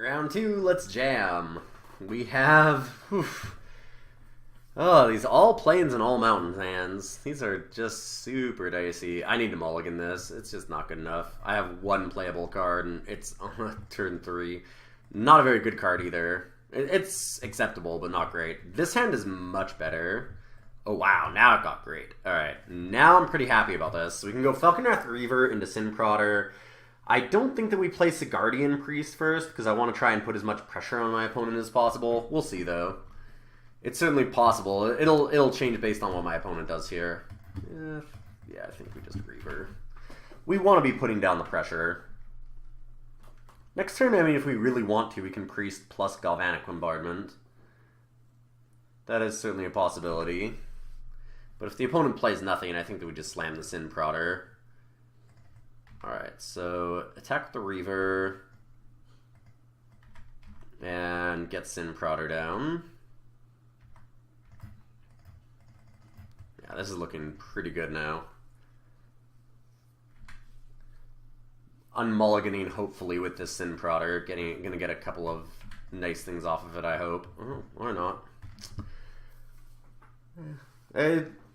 Round two, let's jam. We have... Oh, these all plains and all mountains hands. These are just super dicey. I need to mulligan this. It's just not good enough. I have one playable card, and it's on turn 3. Not a very good card either. It's acceptable, but not great. This hand is much better. Oh, wow. Now it got great. Alright. Now I'm pretty happy about this. So we can go Falconwrath Reaver into Sin Prodder. I don't think that we play Sigardian Priest first, because I want to try and put as much pressure on my opponent as possible. We'll see, though. It's certainly possible. It'll change based on what my opponent does here. Yeah, I think we just Reaver. We want to be putting down the pressure. Next turn, I mean, if we really want to, we can Priest plus Galvanic Bombardment. That is certainly a possibility. But if the opponent plays nothing, I think that we just slam the Sin Prodder. Alright, so attack the Reaver. And get Sin Prodder down. Yeah, this is looking pretty good now. Unmulliganing, hopefully, with this Sin Prodder. Gonna get a couple of nice things off of it, I hope. Oh, or not.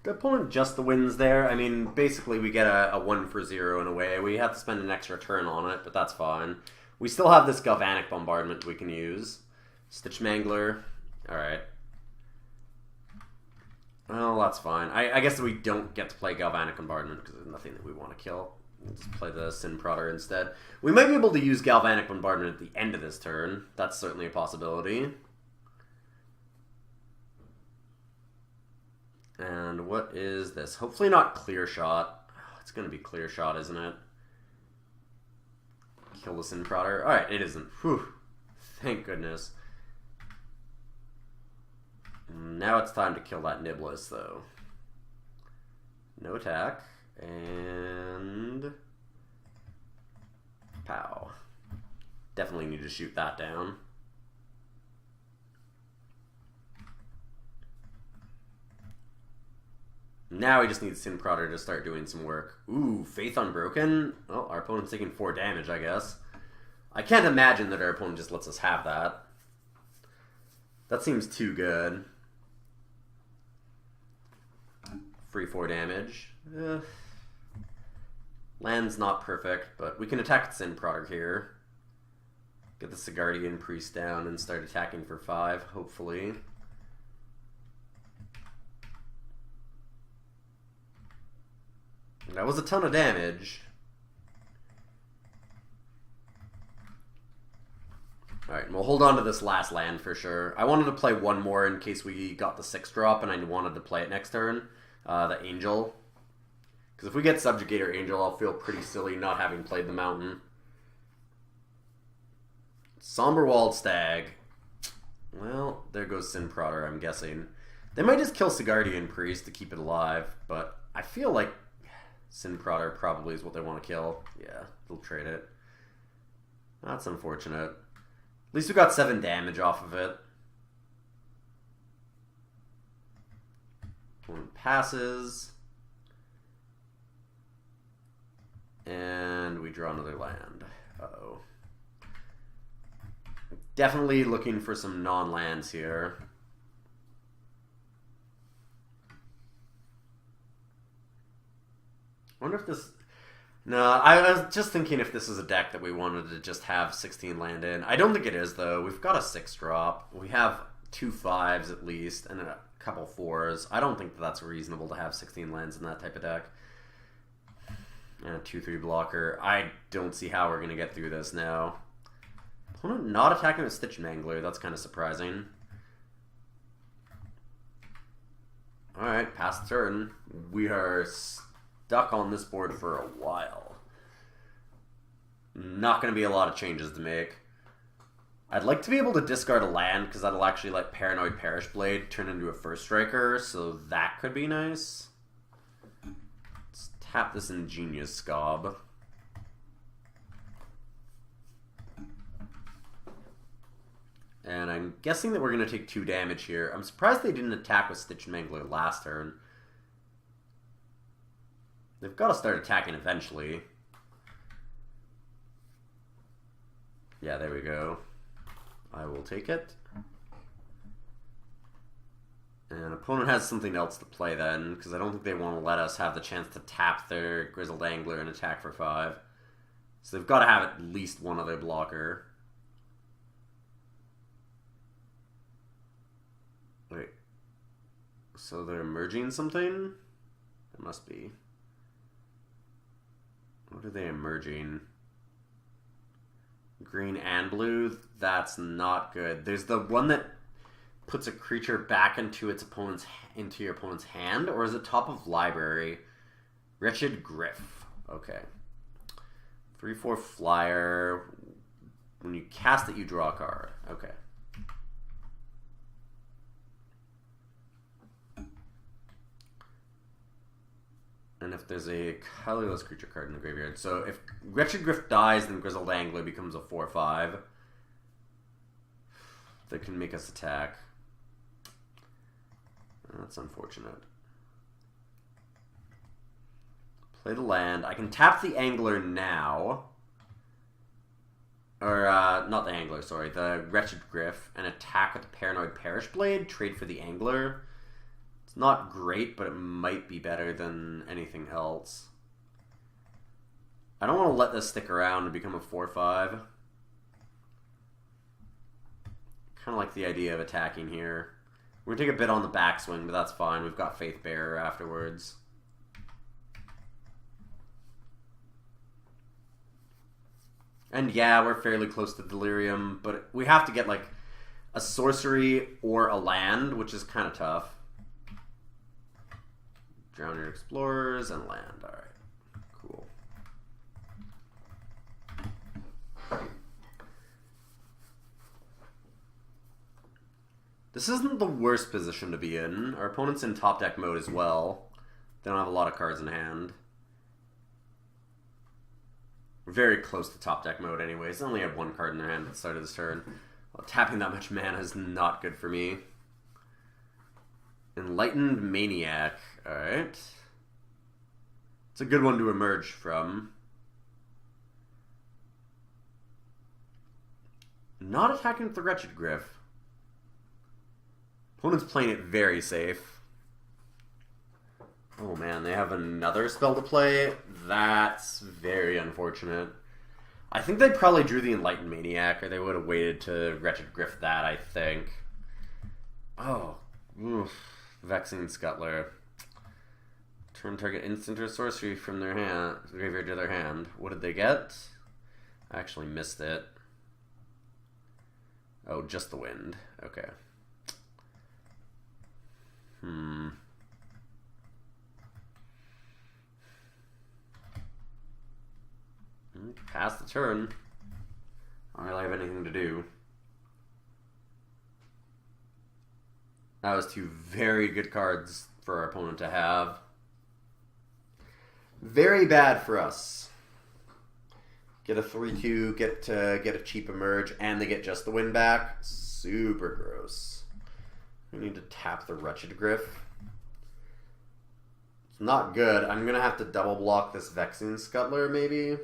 The opponent just the wins there. I mean, basically we get a 1 for 0 in a way. We have to spend an extra turn on it, but that's fine. We still have this Galvanic Bombardment we can use. Stitch Mangler. Alright. Well, that's fine. I guess we don't get to play Galvanic Bombardment because there's nothing that we want to kill. We'll just play the Sin Prodder instead. We might be able to use Galvanic Bombardment at the end of this turn. That's certainly a possibility. And what is this? Hopefully not Clear Shot. Oh, it's going to be Clear Shot, isn't it? Kill the Sin Prodder. Alright, it isn't. Whew. Thank goodness. Now it's time to kill that Niblis, though. No attack. And... pow. Definitely need to shoot that down. Now we just need Sin Prodder to start doing some work. Ooh, Faith Unbroken? Well, our opponent's taking 4 damage, I guess. I can't imagine that our opponent just lets us have that. That seems too good. Free 4 damage. Land's not perfect, but we can attack Sin Prodder here. Get the Sigardian Priest down and start attacking for 5, hopefully. That was a ton of damage. Alright, we'll hold on to this last land for sure. I wanted to play one more in case we got the 6-drop, and I wanted to play it next turn. The Angel. Because if we get Subjugator Angel, I'll feel pretty silly not having played the Mountain. Somberwalled Stag. Well, there goes Sin Prodder, I'm guessing. They might just kill Sigardian Priest to keep it alive, but I feel like Sin Prodder probably is what they want to kill. Yeah, they'll trade it. That's unfortunate. At least we got 7 damage off of it. One passes. And we draw another land. Uh-oh. Definitely looking for some non-lands here. I wonder if this... No, I was just thinking if this is a deck that we wanted to just have 16 land in. I don't think it is, though. We've got a 6-drop. We have 2 5s at least, and a couple 4s. I don't think that that's reasonable to have 16 lands in that type of deck. And a 2-3 blocker. I don't see how we're going to get through this now. Opponent not attacking with Stitch Mangler. That's kind of surprising. Alright, past turn. We are stuck on this board for a while. Not going to be a lot of changes to make. I'd like to be able to discard a land, because that'll actually let Paranoid Parish Blade turn into a First Striker, so that could be nice. Let's tap this Ingenious Scob. And I'm guessing that we're going to take 2 damage here. I'm surprised they didn't attack with Stitch Mangler last turn. They've got to start attacking eventually. Yeah, there we go. I will take it. And opponent has something else to play then, because I don't think they want to let us have the chance to tap their Grizzled Angler and attack for 5. So they've got to have at least one other blocker. Wait. So they're merging something? It must be. What are they emerging? Green and blue? That's not good. There's the one that puts a creature back into your opponent's hand, or is it top of library? Wretched Griff. Okay. 3/4 flyer. When you cast it, you draw a card. Okay. And if there's a colorless creature card in the graveyard. So if Wretched Griff dies, then Grizzled Angler becomes a 4/5. That can make us attack. That's unfortunate. Play the land. I can tap the Angler now. Or, not the Angler, sorry. The Wretched Griff. And attack with the Paranoid Parish Blade. Trade for the Angler. It's not great, but it might be better than anything else. I don't want to let this stick around and become a 4/5. Kind of like the idea of attacking here. We're going to take a bit on the backswing, but that's fine. We've got Faith Bearer afterwards. And yeah, we're fairly close to Delirium, but we have to get like a sorcery or a land, which is kind of tough. Drown your Explorers and land. Alright, cool. This isn't the worst position to be in. Our opponent's in top deck mode as well. They don't have a lot of cards in hand. We're very close to top deck mode anyways. They only have one card in their hand at the start of this turn. Well, tapping that much mana is not good for me. Enlightened Maniac. Alright. It's a good one to emerge from. Not attacking with the Wretched Griff. Opponent's playing it very safe. Oh man, they have another spell to play? That's very unfortunate. I think they probably drew the Enlightened Maniac, or they would have waited to Wretched Griff that, I think. Oh, oof. Vexing Scuttler. Turn target instant or sorcery from their hand, graveyard to their hand. What did they get? I actually missed it. Oh, just the wind. Okay. Pass the turn. I don't really have anything to do. That was two very good cards for our opponent to have. Very bad for us. Get a 3/2, get a cheap emerge, and they get just the win back. Super gross. We need to tap the Wretched Griff. It's not good. I'm going to have to double block this Vexing Scuttler, maybe.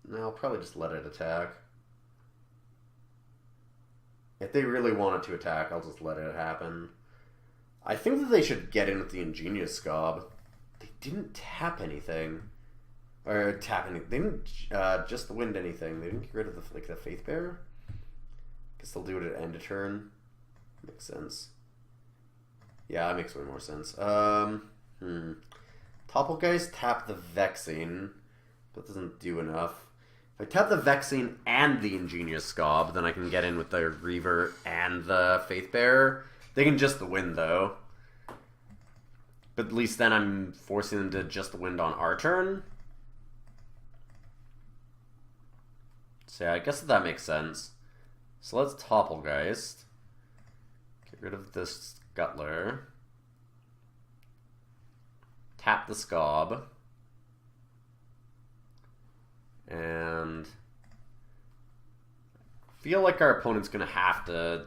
No, I'll probably just let it attack. If they really want it to attack, I'll just let it happen. I think that they should get in with the Ingenious Scob. They didn't tap anything. Or tap anything. They didn't just wind anything. They didn't get rid of the Faith Bearer. Guess they'll do it at end of turn. Makes sense. Yeah, that makes way more sense. Topplegeist tap the Vexing. That doesn't do enough. If I tap the Vexing and the Ingenious Scob, then I can get in with the Reaver and the Faith Bearer. They can just the wind, though. But at least then I'm forcing them to just the wind on our turn. So yeah, I guess that makes sense. So let's Topplegeist. Get rid of this Scuttler. Tap the Scob. And I feel like our opponent's going to have to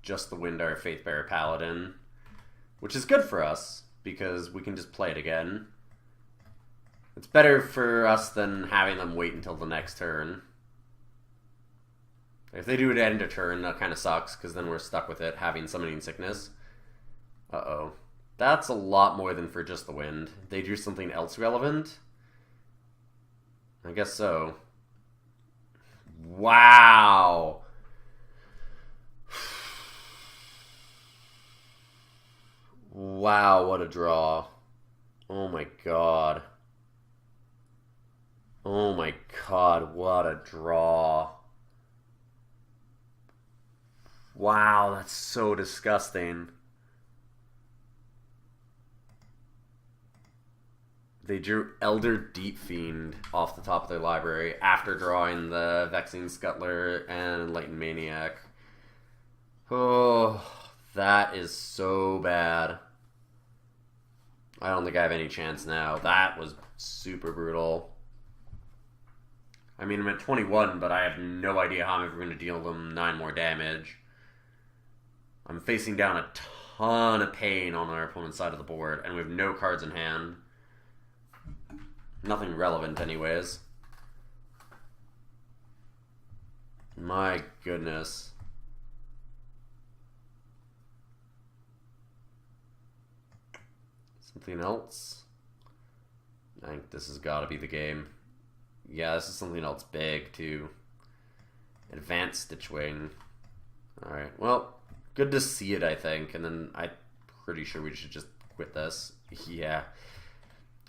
just the wind our Faith Bearer Paladin, which is good for us because we can just play it again. It's better for us than having them wait until the next turn. If they do it at end of turn, that kind of sucks, because then we're stuck with it having Summoning Sickness. Uh-oh. That's a lot more than for just the wind. They do something else relevant? I guess so. Wow! Wow, what a draw. Oh my god. Oh my god, what a draw. Wow, that's so disgusting. They drew Elder Deep Fiend off the top of their library after drawing the Vexing Scuttler and Enlightened Maniac. Oh, that is so bad. I don't think I have any chance now. That was super brutal. I mean, I'm at 21, but I have no idea how I'm ever going to deal them 9 more damage. I'm facing down a ton of pain on our opponent's side of the board, and we have no cards in hand. Nothing relevant, anyways. My goodness. Something else? I think this has got to be the game. Yeah, this is something else big, too. Advanced Stitchwing. Alright, well, good to see it, I think. And then I'm pretty sure we should just quit this. Yeah.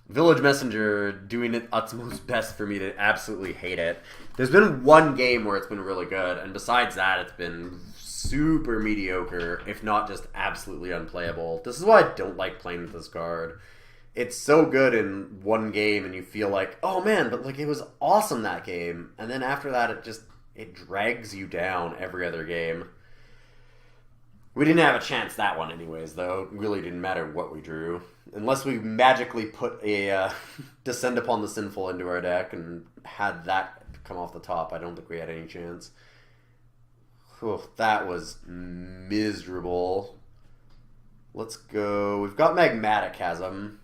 Village Messenger doing its utmost best for me to absolutely hate it. There's been one game where it's been really good, and besides that, it's been super mediocre, if not just absolutely unplayable. This is why I don't like playing with this card. It's so good in one game, and you feel like, oh man, but like it was awesome that game. And then after that, it drags you down every other game. We didn't have a chance that one anyways, though. It really didn't matter what we drew. Unless we magically put a Descend Upon the Sinful into our deck and had that come off the top, I don't think we had any chance. Whew, that was miserable. Let's go. We've got Magmatic Chasm.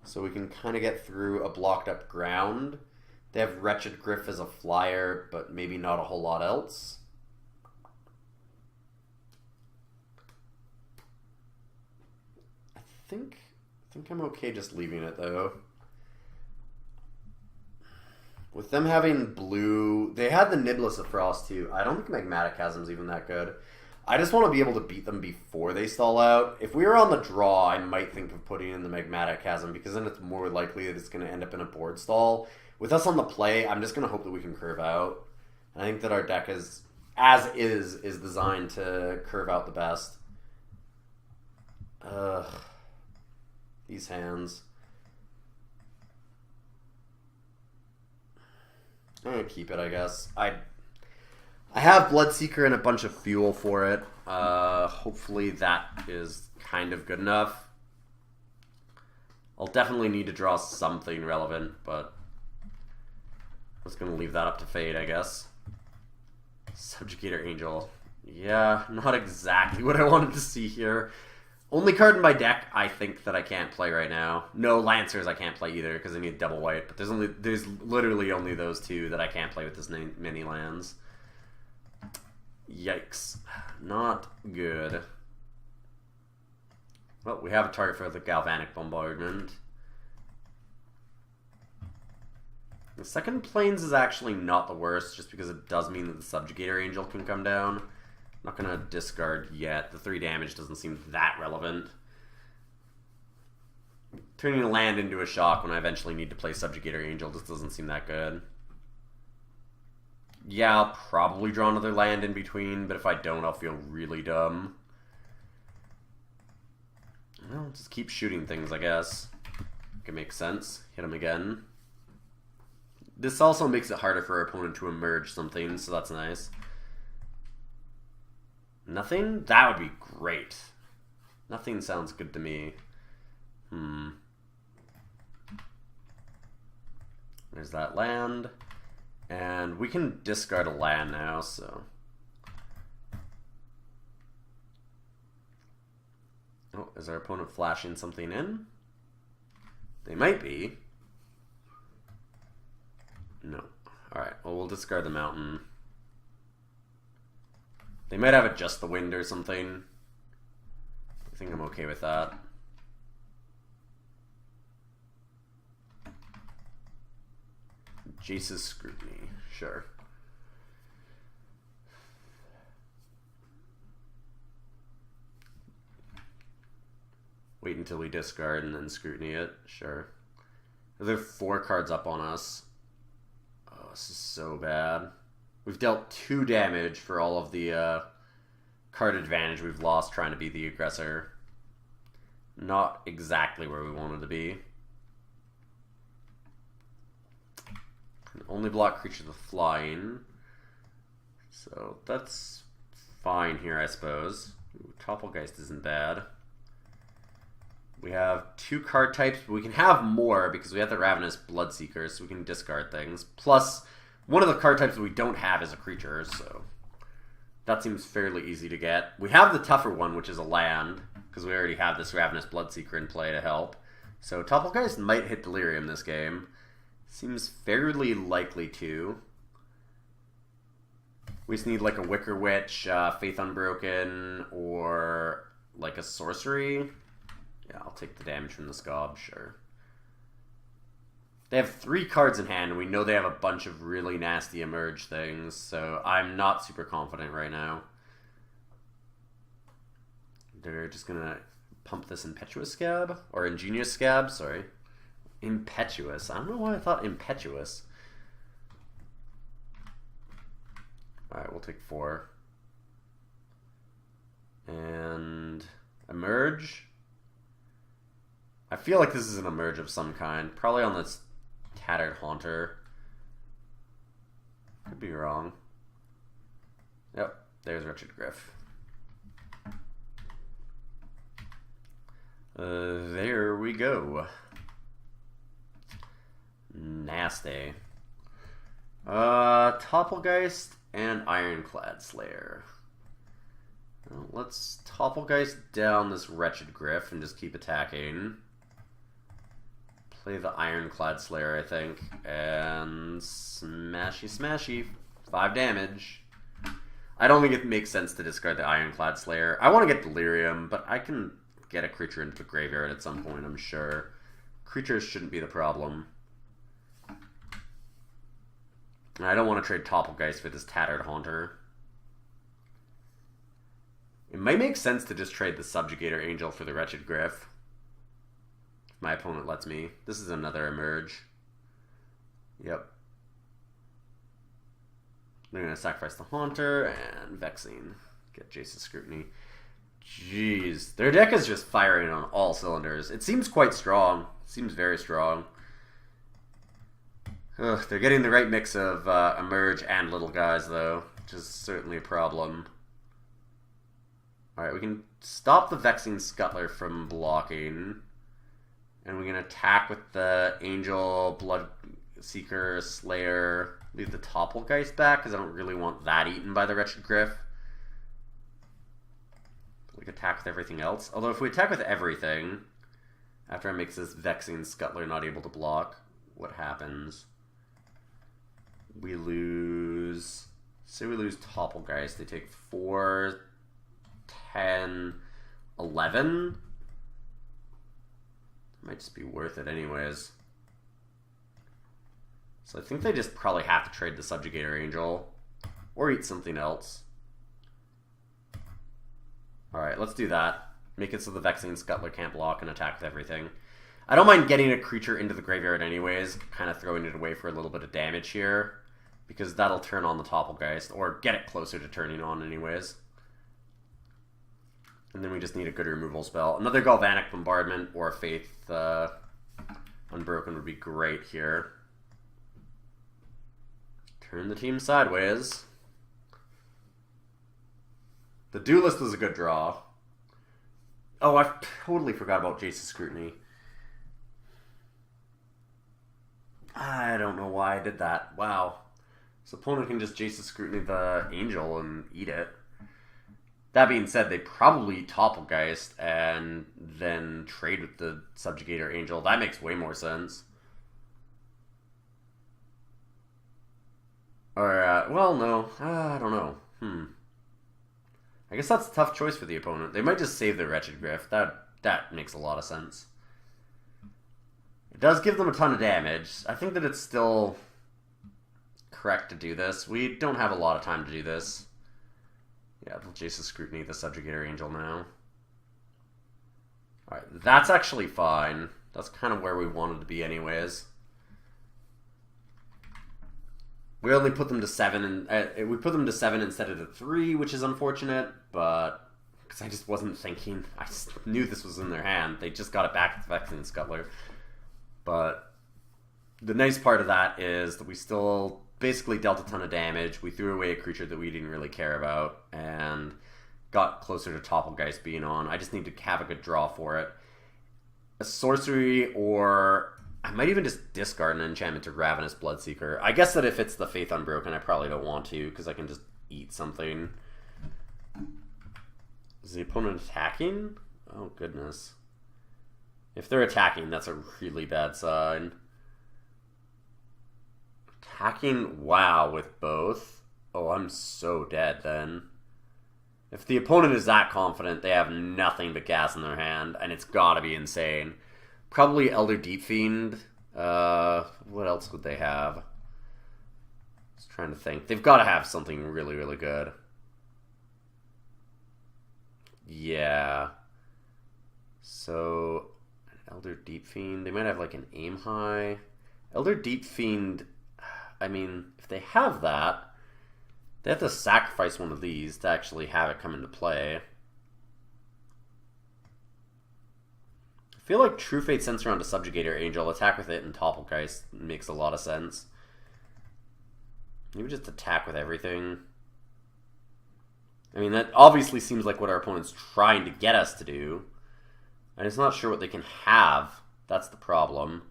So we can kind of get through a blocked up ground. They have Wretched Griff as a flyer, but maybe not a whole lot else. I think I'm okay just leaving it, though. With them having blue... They had the Niblis of Frost, too. I don't think Magmatic Chasm's even that good. I just want to be able to beat them before they stall out. If we were on the draw, I might think of putting in the Magmatic Chasm, because then it's more likely that it's going to end up in a board stall. With us on the play, I'm just going to hope that we can curve out. I think that our deck is designed to curve out the best. These hands. I'm going to keep it, I guess. I have Bloodseeker and a bunch of fuel for it. Hopefully that is kind of good enough. I'll definitely need to draw something relevant, but I'm just going to leave that up to fate, I guess. Subjugator Angel. Yeah, not exactly what I wanted to see here. Only card in my deck I think that I can't play right now. No Lancers I can't play either because I need double white, but there's literally only those two that I can't play with this many lands. Yikes. Not good. Well, we have a target for the Galvanic Bombardment. The second Plains is actually not the worst, just because it does mean that the Subjugator Angel can come down. Not going to discard yet. The 3 damage doesn't seem that relevant. Turning a land into a shock when I eventually need to play Subjugator Angel just doesn't seem that good. Yeah, I'll probably draw another land in between, but if I don't, I'll feel really dumb. Well, just keep shooting things, I guess. It makes sense. Hit him again. This also makes it harder for our opponent to emerge something, so that's nice. Nothing? That would be great. Nothing sounds good to me. There's that land. And we can discard a land now, so... Oh, is our opponent flashing something in? They might be. No. Alright, well, we'll discard the mountain. They might have Adjust the Wind or something. I think I'm okay with that. Jace's Scrutiny, sure. Wait until we discard and then Scrutiny it, sure. There are 4 cards up on us. Oh, this is so bad. We've dealt 2 damage for all of the card advantage we've lost trying to be the aggressor. Not exactly where we wanted to be. Can only block creatures with flying. So that's fine here, I suppose. Ooh, Topplegeist isn't bad. We have 2 card types, but we can have more because we have the Ravenous Bloodseeker, so we can discard things. Plus, one of the card types we don't have is a creature, so that seems fairly easy to get. We have the tougher one, which is a land, because we already have this Ravenous Bloodseeker in play to help. So Topplegeist might hit Delirium this game. Seems fairly likely to. We just need like a Wicker Witch, Faith Unbroken, or like a sorcery. Yeah, I'll take the damage from the Scob, sure. They have 3 cards in hand, and we know they have a bunch of really nasty Emerge things, so I'm not super confident right now. They're just gonna pump this Impetuous Scab, or Ingenious Scab, sorry. Impetuous. I don't know why I thought Impetuous. Alright, we'll take 4. And Emerge. I feel like this is an Emerge of some kind. Probably on this Tattered Haunter. Could be wrong. Yep, there's Wretched Griff. There we go. Nasty. Topplegeist and Ironclad Slayer. Well, let's Topplegeist down this Wretched Griff and just keep attacking. Play the Ironclad Slayer, I think. And smashy smashy. 5 damage. I don't think it makes sense to discard the Ironclad Slayer. I want to get Delirium, but I can get a creature into the graveyard at some point, I'm sure. Creatures shouldn't be the problem. And I don't want to trade Topplegeist for this Tattered Haunter. It might make sense to just trade the Subjugator Angel for the Wretched Griff. If my opponent lets me. This is another Emerge. Yep. They're going to sacrifice the Haunter and Vexing. Get Jace's Scrutiny. Jeez. Their deck is just firing on all cylinders. It seems quite strong. It seems very strong. Ugh, they're getting the right mix of Emerge and little guys, though, which is certainly a problem. Alright, we can stop the Vexing Scuttler from blocking. And we can attack with the Angel, Bloodseeker, Slayer. Leave the Topplegeist back, because I don't really want that eaten by the Wretched Griff. We can attack with everything else. Although if we attack with everything, after it makes this Vexing Scuttler not able to block, what happens? We lose... Say we lose Topplegeist. They take 4, 10, 11. Might just be worth it anyways. So I think they just probably have to trade the Subjugator Angel. Or eat something else. Alright, let's do that. Make it so the Vexing Scuttler can't block and attack with everything. I don't mind getting a creature into the graveyard anyways. Kind of throwing it away for a little bit of damage here. Because that'll turn on the Topplegeist. Or get it closer to turning on anyways. And then we just need a good removal spell. Another Galvanic Bombardment or a Faith Unbroken would be great here. Turn the team sideways. The Duelist was a good draw. Oh, I totally forgot about Jace's Scrutiny. I don't know why I did that. Wow. So opponent can just Jace's Scrutiny the Angel and eat it. That being said, they probably Topplegeist and then trade with the Subjugator Angel. That makes way more sense. Or, well, no. I don't know. I guess that's a tough choice for the opponent. They might just save the Wretched Griff. That makes a lot of sense. It does give them a ton of damage. I think that it's still correct to do this. We don't have a lot of time to do this. Yeah, they'll Jace's Scrutiny the Subjugator Angel now. Alright, that's actually fine. That's kind of where we wanted to be anyways. We only put them to 7, and we put them to 7 instead of to 3, which is unfortunate, but because I just wasn't thinking. I just knew this was in their hand. They just got it back with Vexing Scuttler. But the nice part of that is that we still basically dealt a ton of damage. We threw away a creature that we didn't really care about, and got closer to Topplegeist being on. I just need to have a good draw for it. A sorcery, or I might even just discard an enchantment to Ravenous Bloodseeker. I guess that if it's the Faith Unbroken, I probably don't want to, because I can just eat something. Is the opponent attacking? Oh, goodness. If they're attacking, that's a really bad sign. Attacking, wow, with both? Oh, I'm so dead then. If the opponent is that confident, they have nothing but gas in their hand, and it's gotta be insane. Probably Elder Deep Fiend. What else would they have? Just trying to think. They've got to have something really, really good. Yeah. So, Elder Deep Fiend. They might have like an Aim High. Elder Deep Fiend, I mean, if they have that, they have to sacrifice one of these to actually have it come into play. I feel like True Fate Censor onto Subjugator Angel, attack with it and Topplegeist makes a lot of sense. Maybe just attack with everything. I mean, that obviously seems like what our opponent's trying to get us to do. And it's not sure what they can have. That's the problem.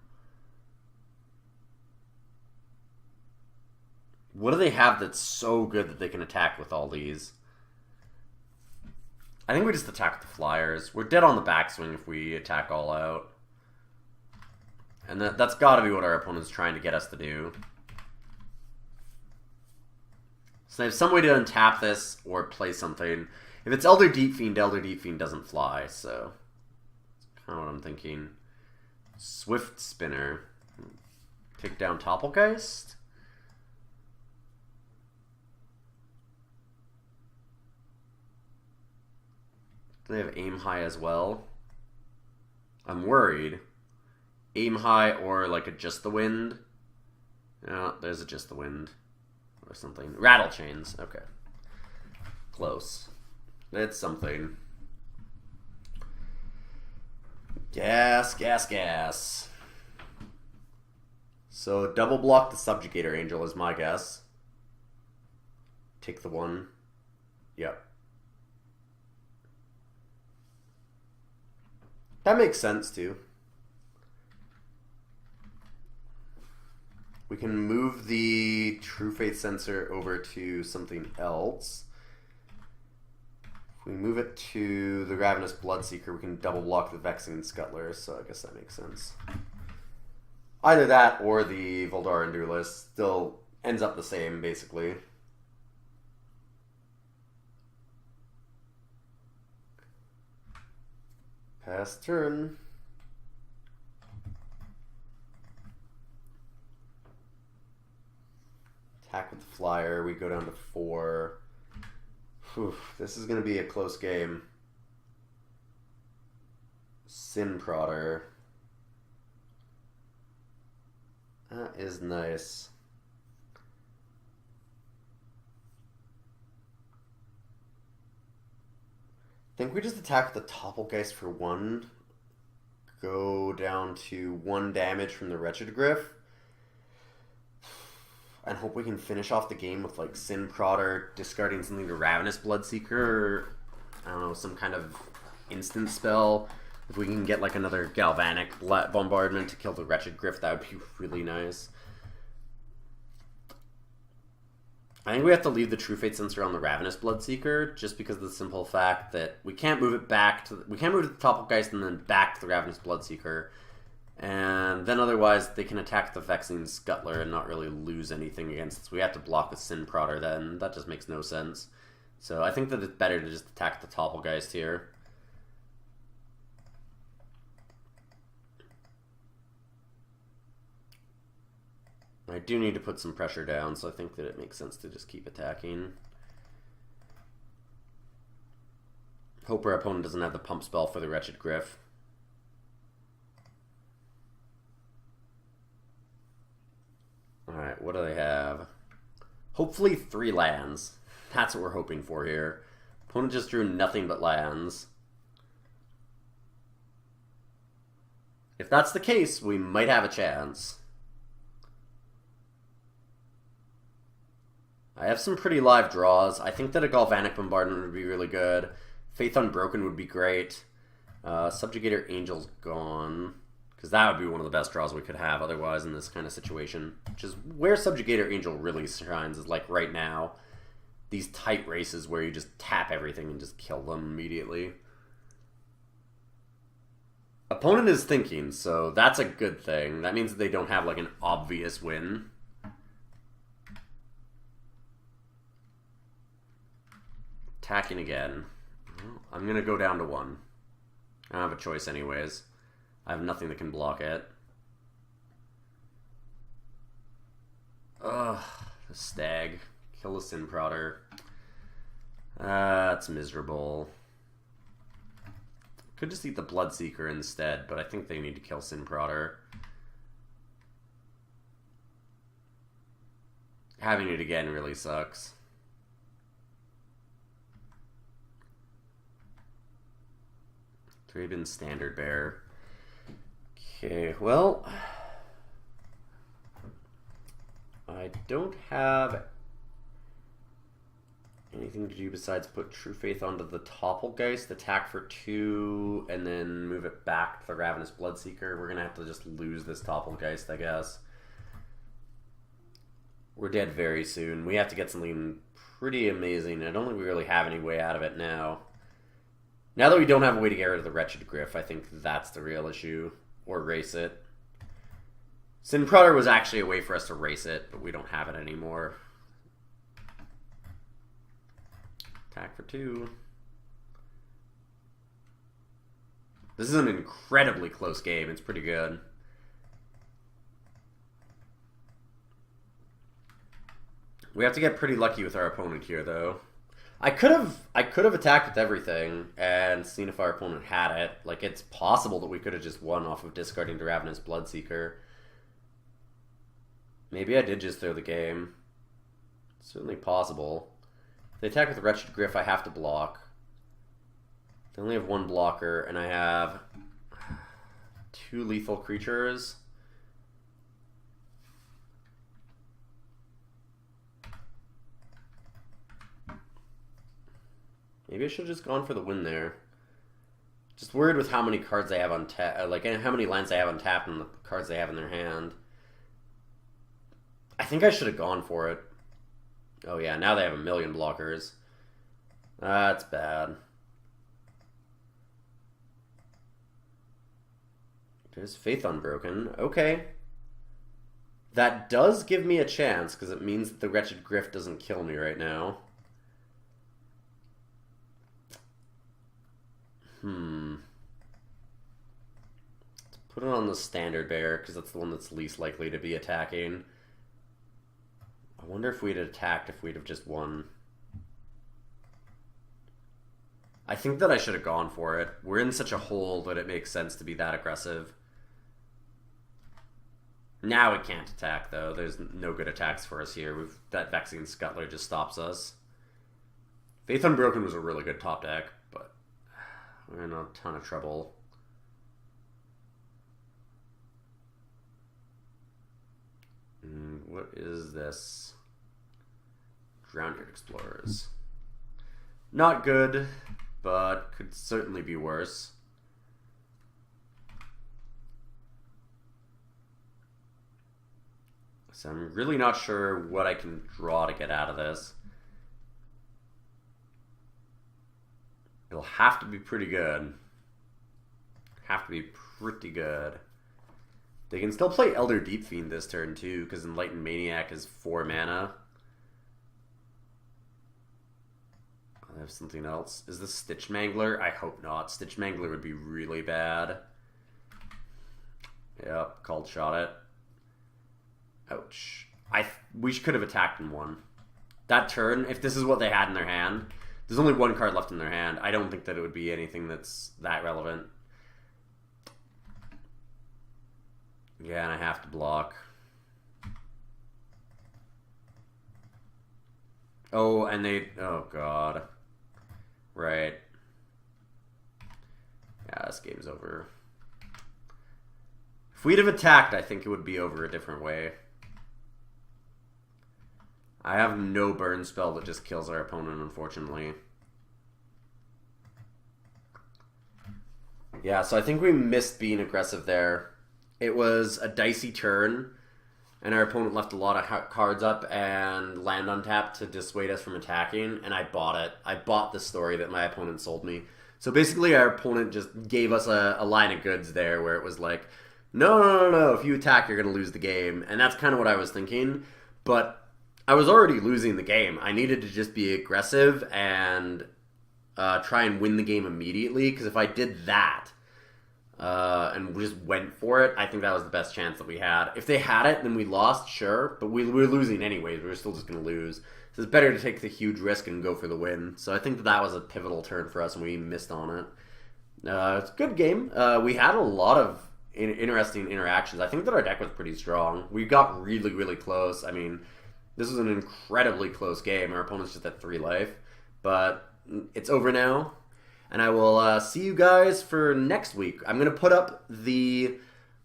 What do they have that's so good that they can attack with all these? I think we just attack the flyers. We're dead on the backswing if we attack all out. And that's got to be what our opponent's trying to get us to do. So they have some way to untap this or play something. If it's Elder Deep Fiend doesn't fly, so that's kind of what I'm thinking. Swift Spinner. Take down Topplegeist. They have Aim High as well. I'm worried. Aim High or like a Just the Wind. No, there's a Just the Wind. Or something. Rattle Chains. Okay. Close. It's something. Gas, gas, gas. So double block the Subjugator Angel is my guess. Take the one. Yep. That makes sense, too. We can move the True Faith Censor over to something else. If we move it to the Ravenous Bloodseeker, we can double block the Vexing Scuttler, so I guess that makes sense. Either that or the Voldaren Duelist still ends up the same, basically. Pass turn. Attack with the flyer. We go down to 4. Whew, this is going to be a close game. Sin Prodder. That is nice. I think we just attack the Topplegeist for 1. Go down to 1 damage from the Wretched Griff. And hope we can finish off the game with like Sin Prodder, discarding something to Ravenous Bloodseeker, or I don't know, some kind of instant spell. If we can get like another Galvanic Bombardment to kill the Wretched Griff, that would be really nice. I think we have to leave the True Fate Censor on the Ravenous Bloodseeker, just because of the simple fact that we can't move it back to we can't move it to the Topplegeist and then back to the Ravenous Bloodseeker. And then otherwise they can attack the Vexing Scuttler and not really lose anything against us. We have to block the Sin Prodder then. That just makes no sense. So I think that it's better to just attack the Topplegeist here. I do need to put some pressure down, so I think that it makes sense to just keep attacking. Hope our opponent doesn't have the pump spell for the Wretched Griff. Alright, what do they have? Hopefully 3 lands. That's what we're hoping for here. Opponent just drew nothing but lands. If that's the case, we might have a chance. I have some pretty live draws. I think that a Galvanic Bombardment would be really good. Faith Unbroken would be great. Subjugator Angel's gone. Because that would be one of the best draws we could have otherwise in this kind of situation. Which is where Subjugator Angel really shines, is like right now. These tight races where you just tap everything and just kill them immediately. Opponent is thinking, so that's a good thing. That means that they don't have like an obvious win. Attacking again. I'm going to go down to 1. I don't have a choice anyways. I have nothing that can block it. Ugh, the Stag. Kill the Sin Prodder. That's miserable. Could just eat the Bloodseeker instead, but I think they need to kill Sin Prodder. Having it again really sucks. Draven Standard Bearer. Okay, well, I don't have anything to do besides put True Faith onto the Topplegeist, attack for 2, and then move it back to the Ravenous Bloodseeker. We're going to have to just lose this Topplegeist, I guess. We're dead very soon. We have to get something pretty amazing. I don't think we really have any way out of it now. Now that we don't have a way to get rid of the Wretched Griff, I think that's the real issue. Or race it. Sin Prodder was actually a way for us to race it, but we don't have it anymore. Attack for 2. This is an incredibly close game. It's pretty good. We have to get pretty lucky with our opponent here, though. I could have attacked with everything and seen if our opponent had it. Like, it's possible that we could have just won off of discarding the Ravenous Bloodseeker. Maybe I did just throw the game. It's certainly possible. If they attack with the Wretched Griff, I have to block. They only have 1 blocker, and I have 2 lethal creatures. Maybe I should have just gone for the win there. Just worried with how many cards they have on tap, like how many lands they have on tap and the cards they have in their hand. I think I should have gone for it. Oh yeah, now they have 1,000,000 blockers. That's bad. There's Faith Unbroken. Okay. That does give me a chance, because it means that the Wretched Griff doesn't kill me right now. Let's put it on the Standard Bearer, because that's the one that's least likely to be attacking. I wonder if we'd have attacked if we'd have just won. I think that I should have gone for it. We're in such a hole that it makes sense to be that aggressive. Now it can't attack, though. There's no good attacks for us here. That Vexing Scuttler just stops us. Faith Unbroken was a really good top deck, but we're in a ton of trouble. What is this? Drowned Explorers. Not good, but could certainly be worse. So I'm really not sure what I can draw to get out of this. It'll have to be pretty good. Have to be pretty good. They can still play Elder Deep Fiend this turn too, because Enlightened Maniac is 4 mana. I have something else. Is this Stitch Mangler? I hope not. Stitch Mangler would be really bad. Yep, called shot it. Ouch. We could have attacked in one. That turn, if this is what they had in their hand, there's only one card left in their hand. I don't think that it would be anything that's that relevant. Yeah, and I have to block. Oh, and they... Oh, God. Right. Yeah, this game's over. If we'd have attacked, I think it would be over a different way. I have no burn spell that just kills our opponent, unfortunately. Yeah, so I think we missed being aggressive there. It was a dicey turn, and our opponent left a lot of cards up and land untapped to dissuade us from attacking, and I bought it. I bought the story that my opponent sold me. So basically our opponent just gave us a line of goods there where it was like, no, if you attack, you're going to lose the game. And that's kind of what I was thinking, but I was already losing the game. I needed to just be aggressive and try and win the game immediately, because if I did that and we just went for it, I think that was the best chance that we had. If they had it, then we lost, sure, but we were losing anyways. We were still just going to lose. So it's better to take the huge risk and go for the win. So I think that was a pivotal turn for us, and we missed on it. It's a good game. We had a lot of interesting interactions. I think that our deck was pretty strong. We got really, really close. I mean, this was an incredibly close game. Our opponent's just at 3 life. But it's over now. And I will see you guys for next week. I'm going to put up the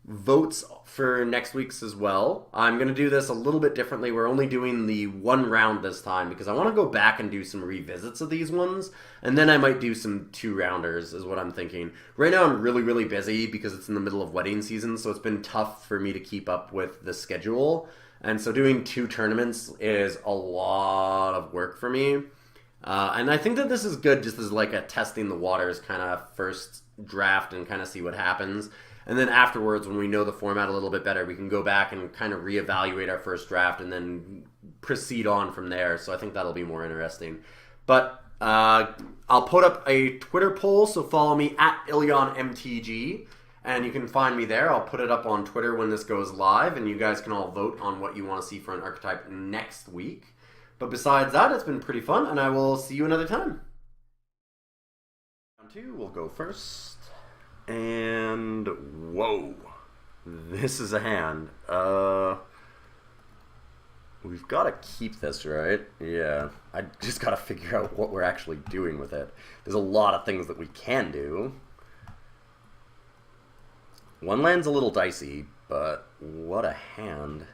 votes for next week's as well. I'm going to do this a little bit differently. We're only doing the one round this time because I want to go back and do some revisits of these ones. And then I might do some 2-rounders is what I'm thinking. Right now I'm really, really busy because it's in the middle of wedding season. So it's been tough for me to keep up with the schedule. And so doing 2 tournaments is a lot of work for me. And I think that this is good just as like a testing the waters kind of first draft and kind of see what happens. And then afterwards, when we know the format a little bit better, we can go back and kind of reevaluate our first draft and then proceed on from there. So I think that'll be more interesting. But I'll put up a Twitter poll, so follow me at IlyonMTG. And you can find me there. I'll put it up on Twitter when this goes live, and you guys can all vote on what you want to see for an archetype next week. But besides that, it's been pretty fun, and I will see you another time. Round 2, we'll go first. And whoa, this is a hand. We've got to keep this, right? Yeah, I just got to figure out what we're actually doing with it. There's a lot of things that we can do. One land's a little dicey, but what a hand.